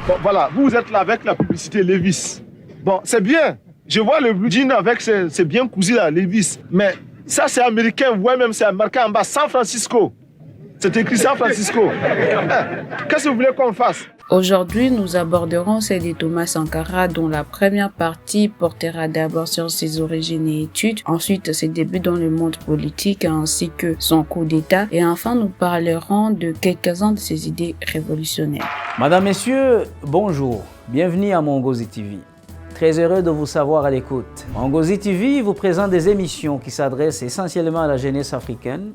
Bon, voilà, vous êtes là avec la publicité Levi's. Bon, c'est bien. Je vois le blue jean avec c'est bien cousu là, Levi's. Mais ça, c'est américain. Ouais, même c'est marqué en bas San Francisco. C'est écrit San Francisco. Qu'est-ce que vous voulez qu'on fasse? Aujourd'hui, nous aborderons celle de Thomas Sankara, dont la première partie portera d'abord sur ses origines et études, ensuite ses débuts dans le monde politique ainsi que son coup d'État, et enfin nous parlerons de quelques-uns de ses idées révolutionnaires. Madame, Messieurs, bonjour, bienvenue à Mongozi TV. Très heureux de vous savoir à l'écoute. Mongozi TV vous présente des émissions qui s'adressent essentiellement à la jeunesse africaine,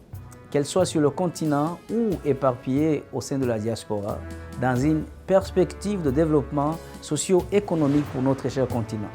qu'elle soit sur le continent ou éparpillée au sein de la diaspora, dans une perspective de développement socio-économique pour notre cher continent.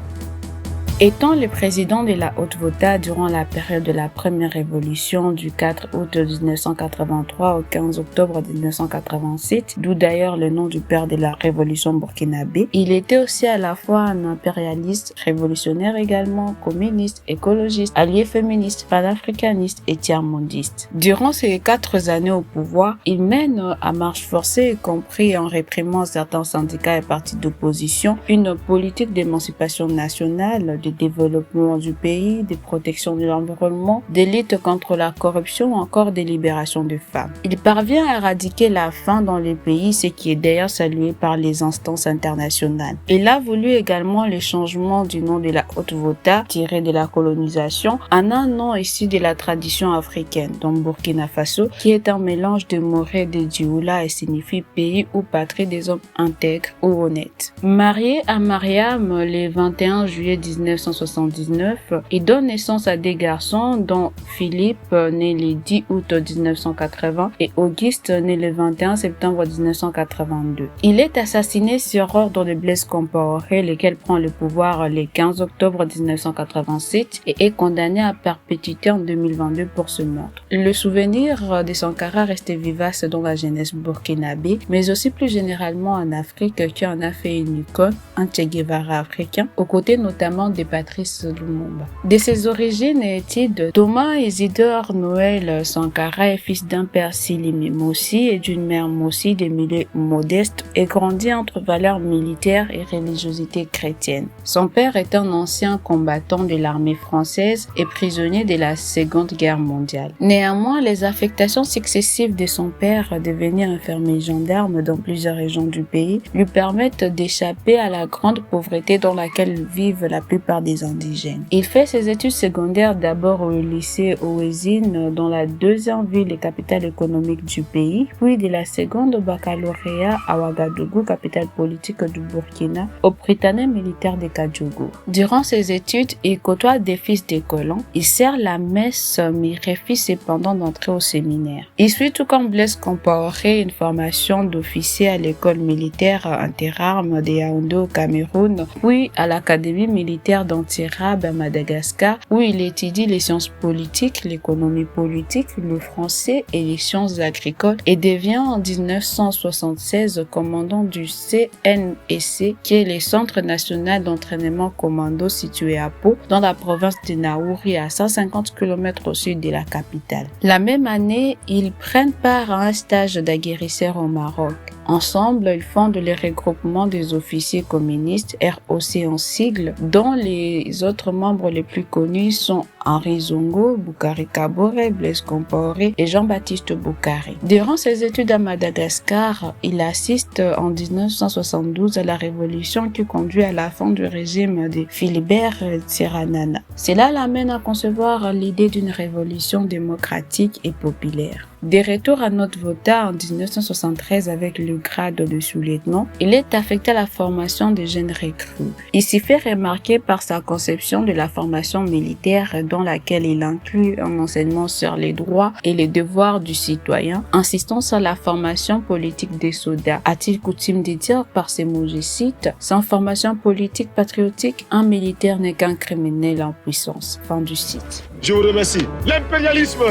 Étant le président de la Haute-Volta durant la période de la première révolution du 4 août 1983 au 15 octobre 1987, d'où d'ailleurs le nom du père de la révolution burkinabé, il était aussi à la fois un impérialiste, révolutionnaire également, communiste, écologiste, allié féministe, panafricaniste et tiers-mondiste. Durant ces 4 années au pouvoir, il mène à marche forcée, y compris en réprimant certains syndicats et partis d'opposition, une politique d'émancipation nationale, de développement du pays, de protection de l'environnement, de lutte contre la corruption ou encore de libération des femmes. Il parvient à éradiquer la faim dans le pays, ce qui est d'ailleurs salué par les instances internationales. Il a voulu également le changement du nom de la Haute-Volta, tiré de la colonisation, en un nom issu de la tradition africaine, dont Burkina Faso, qui est un mélange de Moré et de Dioula et signifie pays ou patrie des hommes intègres ou honnêtes. Marié à Mariam le 21 juillet 1979, il donne naissance à des garçons dont Philippe, né le 10 août 1980 et Auguste, né le 21 septembre 1982. Il est assassiné sur ordre de Blaise Compaoré, lequel prend le pouvoir le 15 octobre 1987 et est condamné à perpétuité en 2022 pour ce meurtre. Le souvenir de Sankara reste vivace dans la jeunesse burkinabé, mais aussi plus généralement en Afrique, qui en a fait une icône, un Che Guevara africain, aux côtés notamment de Patrice Lumumba. De ses origines et études, Thomas Isidore Noël Sankara est fils d'un père Silimi Mossi et d'une mère Mossi de milieu modeste et grandit entre valeurs militaires et religiosité chrétienne. Son père est un ancien combattant de l'armée française et prisonnier de la Seconde Guerre mondiale. Néanmoins, les affectations successives de son père à devenir infirmier gendarme dans plusieurs régions du pays lui permettent d'échapper à la grande pauvreté dans laquelle vivent la plupart des indigènes. Il fait ses études secondaires d'abord au lycée Ouezine, dans la deuxième ville et capitale économique du pays, puis de la seconde au baccalauréat à Ouagadougou, capitale politique du Burkina, au Prytanée militaire de Kadiogo. Durant ses études, il côtoie des fils des colons. Il sert la messe mais refuse cependant d'entrer au séminaire. Il suit tout comme Blaise Compaoré une formation d'officier à l'école militaire interarmes de Yaoundé au Cameroun, puis à l'académie militaire d'Antirabe à Madagascar, où il étudie les sciences politiques, l'économie politique, le français et les sciences agricoles et devient en 1976 commandant du CNEC, qui est le Centre national d'entraînement commando situé à Pau, dans la province de Naouri, à 150 km au sud de la capitale. La même année, ils prennent part à un stage d'aguerrisseur au Maroc. Ensemble, ils fondent le regroupement des officiers communistes, ROC en sigle, dont les autres membres les plus connus sont Henri Zongo, Boukari Kaboré, Blaise Compaoré et Jean-Baptiste Boukari. Durant ses études à Madagascar, il assiste en 1972 à la révolution qui conduit à la fin du régime de Philibert Tsiranana. Cela l'amène à concevoir l'idée d'une révolution démocratique et populaire. De retour à Haute-Volta en 1973 avec le grade de sous-lieutenant, il est affecté à la formation des jeunes recrues. Il s'y fait remarquer par sa conception de la formation militaire dans laquelle il inclut un enseignement sur les droits et les devoirs du citoyen, insistant sur la formation politique des soldats. A-t-il coutume de dire par ces mots, je cite, « Sans formation politique patriotique, un militaire n'est qu'un criminel en puissance ». Fin du site. Je vous remercie. L'impérialisme,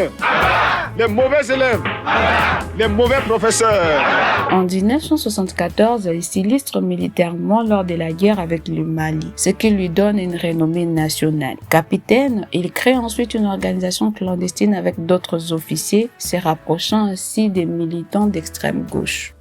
les mauvais élèves, les mauvais professeurs. En 1974, il s'illustre militairement lors de la guerre avec le Mali, ce qui lui donne une renommée nationale. Capitaine, il crée ensuite une organisation clandestine avec d'autres officiers, se rapprochant ainsi des militants d'extrême gauche.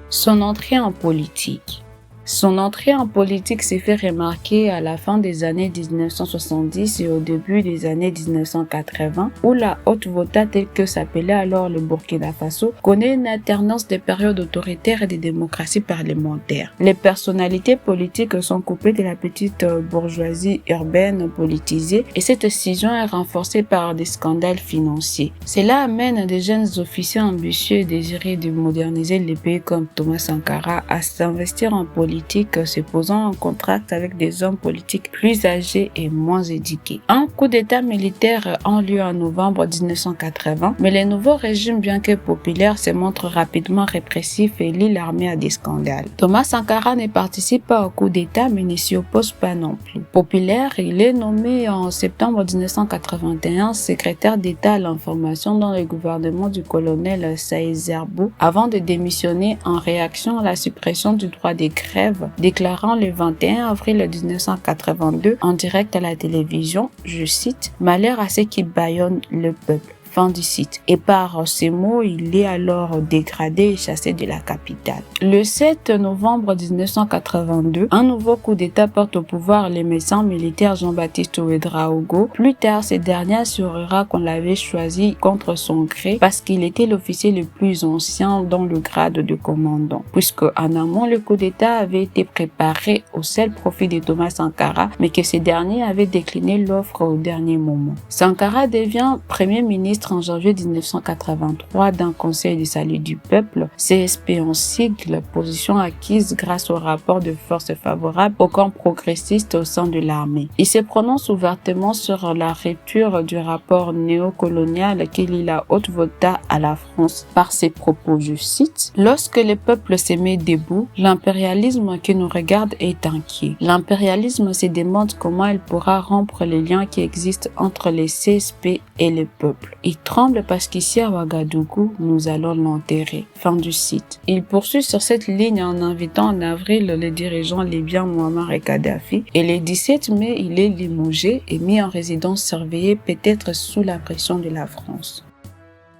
Son entrée en politique. Son entrée en politique s'est fait remarquer à la fin des années 1970 et au début des années 1980, où la Haute-Volta, telle que s'appelait alors le Burkina Faso, connaît une alternance des périodes autoritaires et des démocraties parlementaires. Les personnalités politiques sont coupées de la petite bourgeoisie urbaine politisée et cette scission est renforcée par des scandales financiers. Cela amène des jeunes officiers ambitieux et désireux de moderniser les pays comme Thomas Sankara à s'investir en politique, se posant en contraste avec des hommes politiques plus âgés et moins éduqués. Un coup d'état militaire a lieu en novembre 1980, mais les nouveaux régimes, bien que populaires, se montrent rapidement répressifs et lient l'armée à des scandales. Thomas Sankara ne participe pas au coup d'état, mais ne s'y oppose pas non plus. Populaire, il est nommé en septembre 1981 secrétaire d'État à l'information dans le gouvernement du colonel Saïd Zerbou avant de démissionner en réaction à la suppression du droit des grèves, déclarant le 21 avril 1982 en direct à la télévision, je cite, « Malheur à ceux qui bâillonnent le peuple ». Fin du site. Et par ces mots, il est alors dégradé et chassé de la capitale. Le 7 novembre 1982, un nouveau coup d'État porte au pouvoir l'émergent militaire Jean-Baptiste Ouédraogo. Plus tard, ce dernier assurera qu'on l'avait choisi contre son gré parce qu'il était l'officier le plus ancien dans le grade de commandant. Puisque en amont, le coup d'État avait été préparé au seul profit de Thomas Sankara, mais que ce dernier avait décliné l'offre au dernier moment. Sankara devient premier ministre en janvier 1983 d'un conseil de salut du peuple, CSP en sigle, position acquise grâce au rapport de force favorable au camp progressiste au sein de l'armée. Il se prononce ouvertement sur la rupture du rapport néocolonial qui lie la Haute-Volta à la France par ses propos, je cite, « Lorsque le peuple se met debout, l'impérialisme qui nous regarde est inquiet. L'impérialisme se demande comment il pourra rompre les liens qui existent entre les CSP et le peuple. Il tremble parce qu'ici à Ouagadougou, nous allons l'enterrer. » Fin du site. Il poursuit sur cette ligne en invitant en avril le dirigeant libyen Muammar Kadhafi et le 17 mai, il est limogé et mis en résidence surveillée peut-être sous la pression de la France.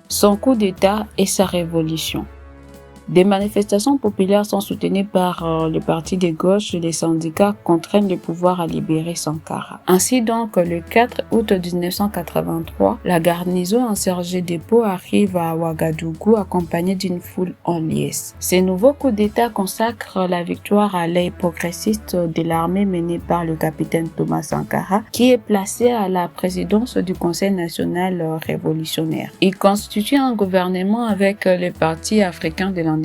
Son coup d'État et sa révolution. Des manifestations populaires sont soutenues par le parti de gauche et les syndicats contraignent le pouvoir à libérer Sankara. Ainsi donc, le 4 août 1983, la garnison insurgée des Pau arrive à Ouagadougou accompagnée d'une foule en liesse. Ce nouveau coup d'État consacre la victoire à l'œil progressiste de l'armée menée par le capitaine Thomas Sankara, qui est placé à la présidence du Conseil national révolutionnaire. Il constitue un gouvernement avec le Parti africain de l'indépendance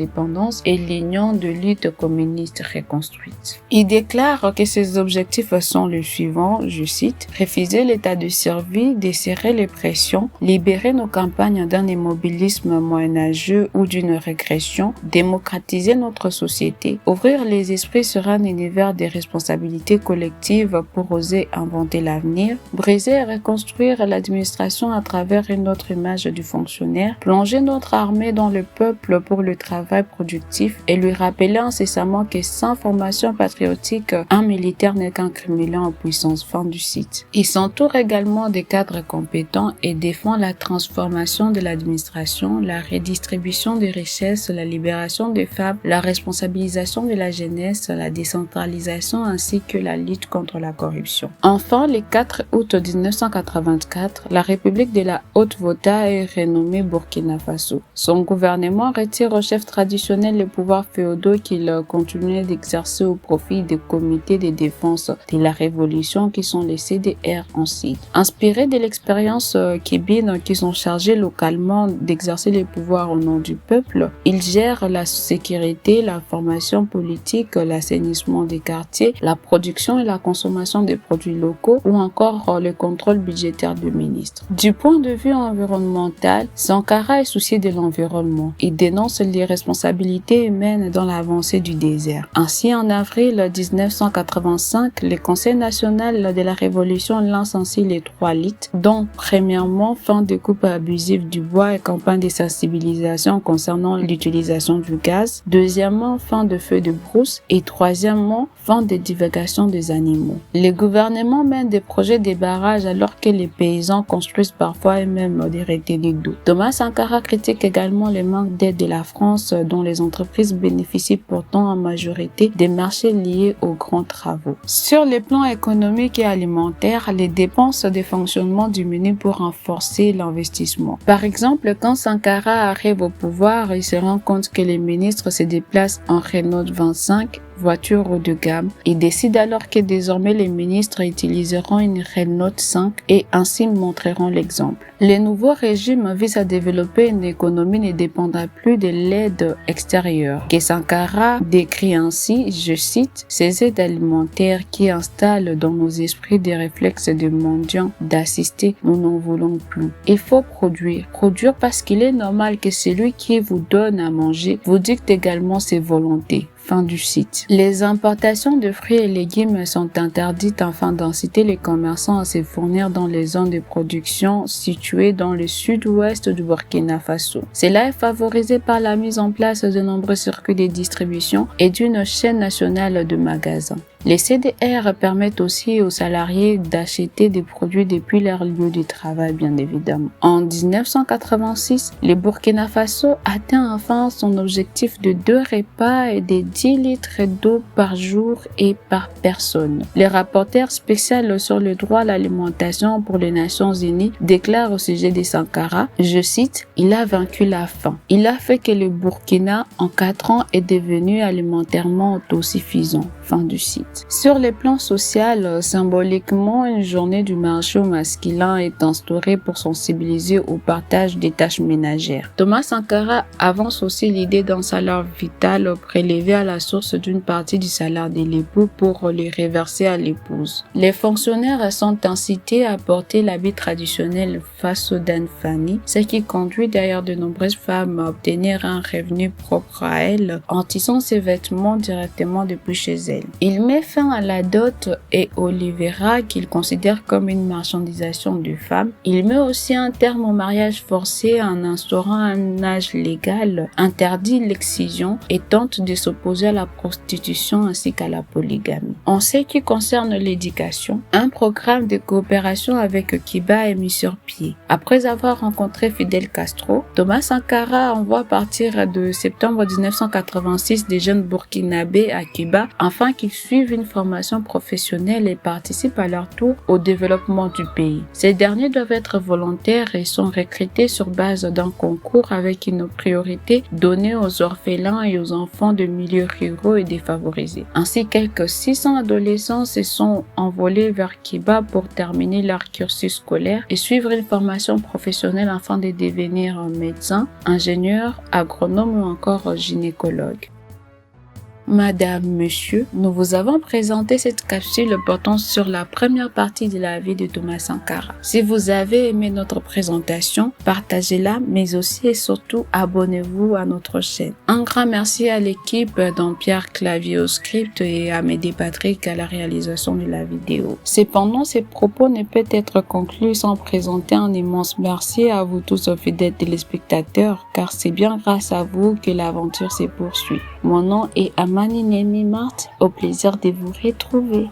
et l'Union de lutte communiste reconstruite. Il déclare que ses objectifs sont les suivants, je cite, « Refuser l'état de survie, desserrer les pressions, libérer nos campagnes d'un immobilisme moyenâgeux ou d'une régression, démocratiser notre société, ouvrir les esprits sur un univers des responsabilités collectives pour oser inventer l'avenir, briser et reconstruire l'administration à travers une autre image du fonctionnaire, plonger notre armée dans le peuple pour le travail productif et lui rappeler incessamment que sans formation patriotique, un militaire n'est qu'un criminel en puissance. » Fin du site. Il s'entoure également des cadres compétents et défend la transformation de l'administration, la redistribution des richesses, la libération des femmes, la responsabilisation de la jeunesse, la décentralisation ainsi que la lutte contre la corruption. Enfin, le 4 août 1984, la République de la Haute-Volta est renommée Burkina Faso. Son gouvernement retire au chef traditionnel les pouvoirs féodaux qu'il continuait d'exercer au profit des comités de défense de la révolution qui sont les CDR en sigle. Inspirés de l'expérience kébine qui sont chargés localement d'exercer les pouvoirs au nom du peuple, ils gèrent la sécurité, la formation politique, l'assainissement des quartiers, la production et la consommation des produits locaux ou encore le contrôle budgétaire du ministre. Du point de vue environnemental, Sankara est soucié de l'environnement. Il dénonce les responsabilités humaines dans l'avancée du désert. Ainsi, en avril 1985, le Conseil national de la Révolution lance ainsi les 3 lites, dont premièrement fin de coupe abusive du bois et campagne de sensibilisation concernant l'utilisation du gaz, deuxièmement fin de feux de brousse et troisièmement fin de divagation des animaux. Le gouvernement mène des projets de barrages alors que les paysans construisent parfois eux-mêmes des retenues d'eau. Thomas Sankara critique également le manque d'aide de la France France dont les entreprises bénéficient pourtant en majorité des marchés liés aux grands travaux. Sur les plans économiques et alimentaires, les dépenses de fonctionnement diminuent pour renforcer l'investissement. Par exemple, quand Sankara arrive au pouvoir, il se rend compte que les ministres se déplacent en Renault 25, voiture haut de gamme, et décide alors que désormais les ministres utiliseront une Renault 5 et ainsi montreront l'exemple. Le nouveau régime vise à développer une économie ne dépendant plus de l'aide extérieure, que Sankara décrit ainsi, je cite, « ces aides alimentaires qui installent dans nos esprits des réflexes de mendiants d'assister, nous n'en voulons plus. Il faut produire parce qu'il est normal que celui qui vous donne à manger vous dicte également ses volontés. » Fin du site. Les importations de fruits et légumes sont interdites afin d'inciter les commerçants à se fournir dans les zones de production situées dans le sud-ouest du Burkina Faso. Cela est favorisé par la mise en place de nombreux circuits de distribution et d'une chaîne nationale de magasins. Les CDR permettent aussi aux salariés d'acheter des produits depuis leur lieu de travail, bien évidemment. En 1986, le Burkina Faso atteint enfin son objectif de 2 repas et de 10 litres d'eau par jour et par personne. Le rapporteur spécial sur le droit à l'alimentation pour les Nations Unies déclare au sujet de Sankara, je cite, « Il a vaincu la faim. Il a fait que le Burkina, en 4 ans, est devenu alimentairement autosuffisant. » Fin du site. Sur le plan social, symboliquement, une journée du marché au masculin est instaurée pour sensibiliser au partage des tâches ménagères. Thomas Sankara avance aussi l'idée d'un salaire vital prélevé à la source d'une partie du salaire de l'époux pour le reverser à l'épouse. Les fonctionnaires sont incités à porter l'habit traditionnel Faso-Dan Fani, ce qui conduit d'ailleurs de nombreuses femmes à obtenir un revenu propre à elles en tissant ses vêtements directement depuis chez elles. Il met fin à la dot et au livret qu'il considère comme une marchandisation de femmes. Il met aussi un terme au mariage forcé en instaurant un âge légal, interdit l'excision et tente de s'opposer à la prostitution ainsi qu'à la polygamie. En ce qui concerne l'éducation, un programme de coopération avec Cuba est mis sur pied. Après avoir rencontré Fidel Castro, Thomas Sankara envoie partir de septembre 1986 des jeunes burkinabés à Cuba afin qu'ils suivent une formation professionnelle et participent à leur tour au développement du pays. Ces derniers doivent être volontaires et sont recrutés sur base d'un concours avec une priorité donnée aux orphelins et aux enfants de milieux ruraux et défavorisés. Ainsi, quelques 600 adolescents se sont envolés vers Cuba pour terminer leur cursus scolaire et suivre une formation professionnelle afin de devenir médecin, ingénieur, agronome ou encore gynécologue. Madame, Monsieur, nous vous avons présenté cette capsule portant sur la première partie de la vie de Thomas Sankara. Si vous avez aimé notre présentation, partagez-la, mais aussi et surtout abonnez-vous à notre chaîne. Un grand merci à l'équipe d'Empierre Clavier au script et à Médé Patrick à la réalisation de la vidéo. Cependant, ces propos ne peuvent être conclus sans présenter un immense merci à vous tous fidèles téléspectateurs, car c'est bien grâce à vous que l'aventure se poursuit. Mon nom est Amani Nemi Marthe, au plaisir de vous retrouver.